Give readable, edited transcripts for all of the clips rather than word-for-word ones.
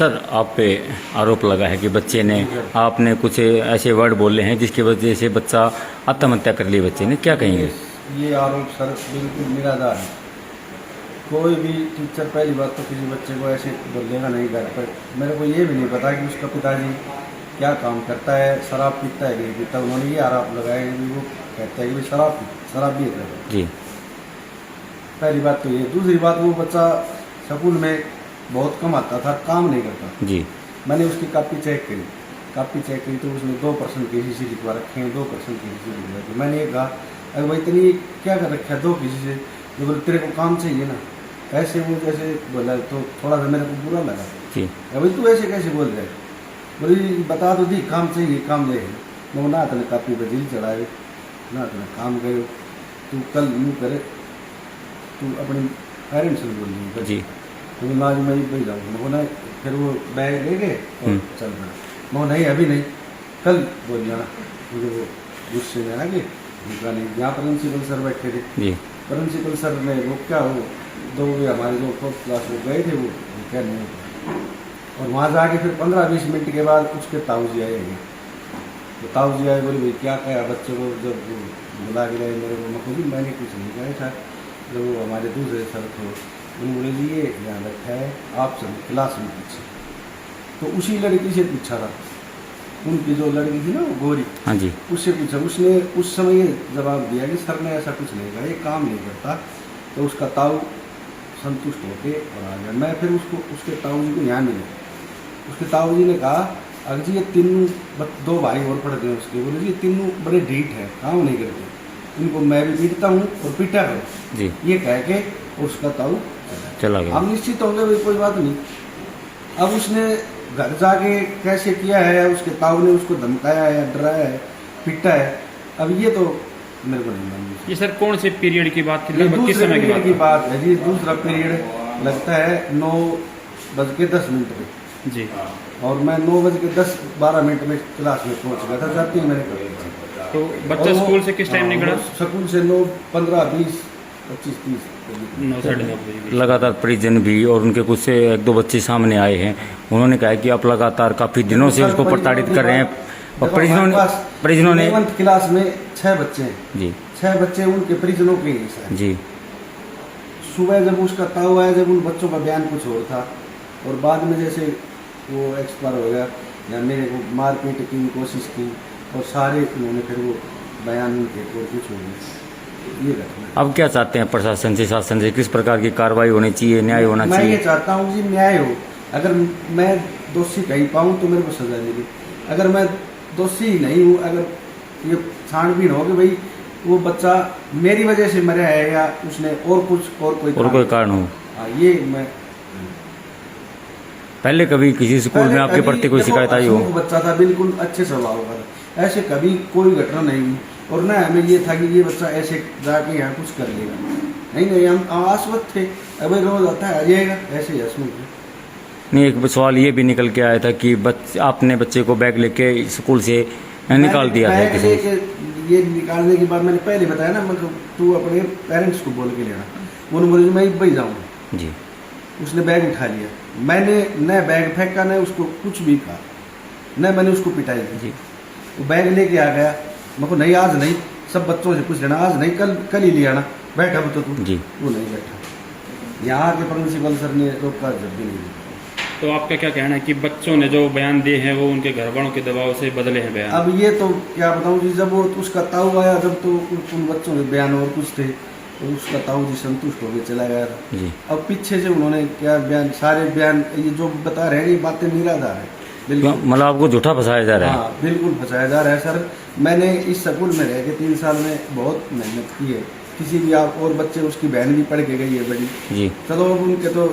Sir, आप पे आरोप लगा है कि बच्चे ने आपने कुछ ऐसे वर्ड बोले हैं जिसकी वजह से बच्चा आत्महत्या कर ली। बच्चे ने क्या कहेंगे? ये आरोप सर बिल्कुल निराधार है। कोई भी टीचर पहली बात तो किसी बच्चे को ऐसे बोलेगा नहीं घर पर। मेरे को ये भी नहीं पता कि उसका पिताजी क्या काम करता है, शराब पीता है कि नहीं पीता। उन्होंने ये आरोप लगाया कि वो कहता है कि शराब भी है जी। पहली बात तो ये। दूसरी बात, वो बच्चा स्कूल में बहुत कम आता था, काम नहीं करता जी। मैंने उसकी कापी चेक करी तो उसने 2% KCC लिखवा रखे हैं, 2% KCC लिखवा रखे। मैंने ये कहा अरे भाई इतनी क्या कर रखा है 2 KCC? जो बोले तेरे को काम चाहिए ना, ऐसे वो जैसे बोला तो थोड़ा सा मेरे को बुरा लगा जी। भाई तू ऐसे कैसे बोल रहे? बोली बता तो दी काम चाहिए, काम दे। मैं ना तेने कापी पर दिल चढ़ाए, ना तेने काम करे, तू कल यूँ करे, तू अपने पेरेंट्स से बोल रही जी। तो आज मैं ही जाऊँगा। नहीं, फिर वो बैग ले गए और चल पड़ा। मैं नहीं अभी नहीं, कल बोल जाना। मुझे वो गुस्से में आ गए, उनका नहीं। यहाँ प्रिंसिपल सर बैठे थे जी। प्रिंसिपल सर ने वो क्या हो 2 हमारे जो 4th क्लास में गए थे वो क्या नहीं। और वहाँ जाके फिर 15-20 मिनट के बाद उसके ताऊजी आए हैं। तो ताऊजी आए, बोले भाई क्या कहा बच्चे को? जब बुला के गए मेरे को, मैं मैंने कुछ नहीं कहा था। जब वो हमारे दूसरे सर थे उन्होंने बोले जी ये ध्यान रखा है आप सब क्लास में पूछे। तो उसी लड़की से पूछा था, उनकी जो लड़की थी ना वो गोरी, हाँ जी। उससे पूछा। उसने उस समय ये जवाब दिया कि सर ने ऐसा कुछ नहीं कहा, ये काम नहीं करता। तो उसका ताऊ संतुष्ट होके और आ गया। मैं फिर उसके ताऊ जी को यहाँ मिले। उसके ताऊ जी ने कहा अगर जी ये तीनों 2 भाई और पढ़ते हैं उसके, बोले जी ये तीनों बड़े ढीठ है, काम नहीं करते, इनको मैं भी पीटता हूँ और पीटा है जी। ये कह के उसका ताऊ चला गया। हम निश्चित होंगे भाई कोई बात नहीं। अब उसने घर जाके कैसे किया है, उसके ताऊ ने उसको धमकाया है, डराया है, पीटा है, अब ये तो मेरे को नहीं मालूम। ये सर कौन से पीरियड की बात थी? दूसरे किस समय पीरियड की बात है जी। दूसरा पीरियड लगता है 9:10 पे जी। और मैं 9:10-12 में क्लास में पहुंच गया था। जाती मैंने कर तो बच्चा स्कूल से किस टाइम निकला? स्कूल से 9:15-20, 25-30 9 साढ़े 9 बजे। लगातार परिजन भी और उनके कुछ से 1-2 बच्चे सामने आए हैं। उन्होंने कहा कि आप लगातार काफी दिनों से उसको प्रताड़ित कर रहे हैं। और परिजनों ने 11th क्लास में 6 बच्चे हैं जी। 6 बच्चे उनके परिजनों के ही हैं जी। सुबह जब उसका ताऊ आया, जब उन बच्चों का बयान कुछ और था और बाद में जैसे वो एक्सपायर हो गया या मेरे को मारपीट की कोशिश की और सारे उन्होंने फिर वो बयान उनके और कुछ हो गया। ये घटना। अब क्या चाहते हैं प्रशासन से, शासन से? किस प्रकार की कार्रवाई होनी चाहिए, न्याय होना मैं चाहिए? ये चाहता हूँ जी न्याय हो। अगर मैं दोषी कहीं पाऊँ तो मेरे को सजा मिले। अगर मैं दोषी नहीं हूँ, अगर ये छानबीन हो कि भाई वो बच्चा मेरी वजह से मरा है या उसने और कोई कारण हो, ये मैं पहले कभी किसी स्कूल में आपके प्रति कोई शिकायत आई हो? बच्चा था बिल्कुल अच्छे स्वभाव का, ऐसे कभी कोई घटना नहीं हुई। और ना हमें ये था कि ये बच्चा ऐसे जाके यहाँ कुछ कर लेगा, नहीं हम आश्वस्त थे अब रोज आता है आ जाएगा ऐसे हंसमुख। नहीं, एक सवाल ये भी निकल के आया था कि आपने बच्चे को बैग लेके स्कूल से निकाल दिया था किसी ने। ये निकालने के बाद मैंने पहले बताया ना, मतलब तू अपने पेरेंट्स को बोल के लेना। उन्होंने बोले मैं भाई जाऊँगा जी। उसने बैग उठा लिया, मैंने न बैग फेंका न उसको कुछ भी कहा, न मैंने उसको पिटाई जी। वो बैग लेके आ गया, मैं को नहीं आज नहीं, सब बच्चों से पूछ लेना, आज नहीं कल ही लिया ना, बैठा तो तू जी। वो नहीं बैठा। यहाँ के प्रिंसिपल सर ने रोका, जब भी नहीं। तो आपका क्या कहना है कि बच्चों ने जो बयान दिए हैं वो उनके घर वालों के दबाव से बदले हैं बयान? अब ये तो क्या बताऊँ जी, जब वो उसका ताऊ आया जब तो उन बच्चों के बयान और कुछ थे तो उसका ताऊ जी संतुष्ट होकर चला गया था जी। अब पीछे से उन्होंने क्या बयान, सारे बयान ये जो बता रहे हैं ये बातें निराधार है बिल्कुल। मतलब आपको झूठा फंसाया जा रहा है? हाँ बिल्कुल फंसाया जा रहा है सर। मैंने इस स्कूल में रह के 3 साल में बहुत मेहनत की है। किसी भी आप और बच्चे, उसकी बहन भी पढ़ के गई है बड़ी जी। चलो अब उनके तो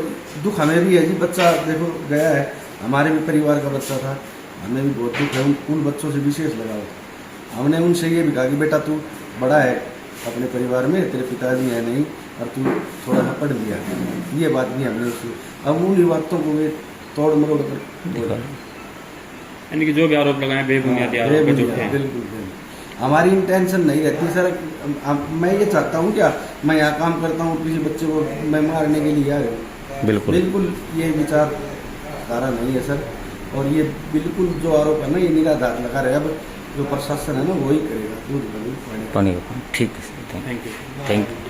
दुख हमें भी है जी, बच्चा देखो गया है, हमारे भी परिवार का बच्चा था, हमें भी बहुत दुख है। उन बच्चों से विशेष लगाओ। हमने उनसे ये भी कहा कि बेटा तू बड़ा है अपने परिवार में, तेरे पिताजी है नहीं और तू थोड़ा सा पढ़ लिया, ये बात भी हमने उससे। अब उन बातों को वे तोड़ मरोड़ कर, यानी कि जो भी आरोप लगाए बेबुनियादी आरोप हैं। बिल्कुल हमारी इंटेंशन नहीं रहती सर। मैं ये चाहता हूँ क्या, मैं यहाँ काम करता हूँ, किसी बच्चे को मैं मारने के लिए आ रहा हूँ, बिल्कुल ये विचार हकारा नहीं है सर। और ये बिल्कुल जो आरोप है ना ये निराधार लगा रहे। अब जो प्रशासन है ना वही करेगा दूध पानी का ठीक है sir, thank you. Thank you.